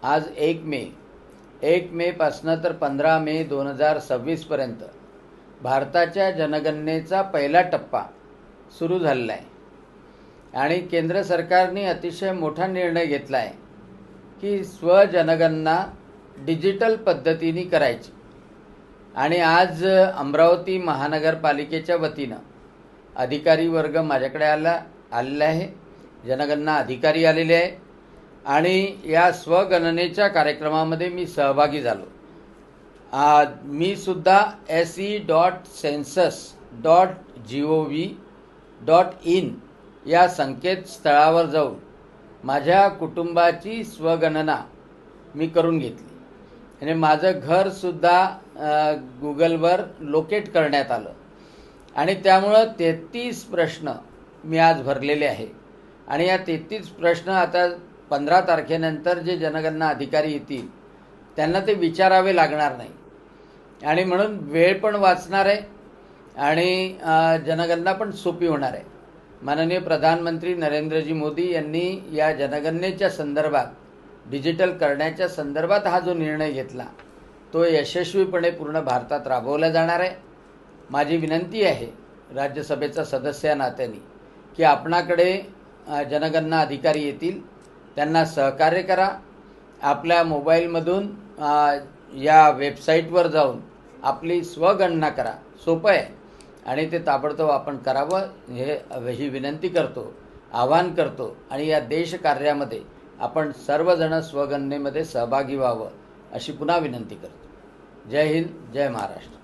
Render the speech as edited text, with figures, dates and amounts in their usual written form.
आज 1 मे पासनं तर 15 मे 2026पर्यंत भारताच्या जनगणनेचा पहिला टप्पा सुरू झालेला आहे आणि केंद्र सरकारने अतिशय मोठा निर्णय घेतला आहे की स्वजनगणना डिजिटल पद्धतीने करायची। आणि आज अमरावती महानगरपालिकेच्या वतीनं अधिकारी वर्ग माझ्याकडे आलेला आहे, जनगणना अधिकारी आलेले आहे आणि या स्वगणनेच्या कार्यक्रमामध्ये मी सहभागी झालो। मी सुद्धा se.census.gov.in या संकेतस्थळावर जाऊन माझ्या कुटुंबाची स्वगणना मी करून घेतली आणि माझं घरसुद्धा गुगलवर लोकेट करण्यात आलं आणि त्यामुळं 33 प्रश्न मी आज भरलेले आहे आणि या 33 प्रश्न आता 15 तारखेनंतर जे जनगणना अधिकारी येतील त्यांना ते विचारावे लागणार नाही आणि म्हणून वेळ पण वाचणार आहे आणि जनगणना पण सोपी होणार आहे। माननीय प्रधानमंत्री नरेंद्रजी मोदी यांनी या जनगणनेच्या संदर्भात डिजिटल करण्याच्या संदर्भात हा जो निर्णय घेतला तो यशस्वीपणे पूर्ण भारतात राबवला जाणार आहे। माझी विनंती आहे राज्यसभेचा सदस्य या नात्याने की आपणाकडे जनगणना अधिकारी येतील, त्यांना सहकार्य करा। आपल्या मोबाईलमधून या वेबसाईटवर जाऊन आपली स्वगणना करा, सोपं आहे आणि ते ताबडतोब आपण करावं ही विनंती करतो, आवाहन करतो आणि या देशकार्यामध्ये आपण सर्वजण स्वगणनेमध्ये सहभागी व्हावं अशी पुन्हा विनंती करतो। जय हिंद, जय महाराष्ट्र।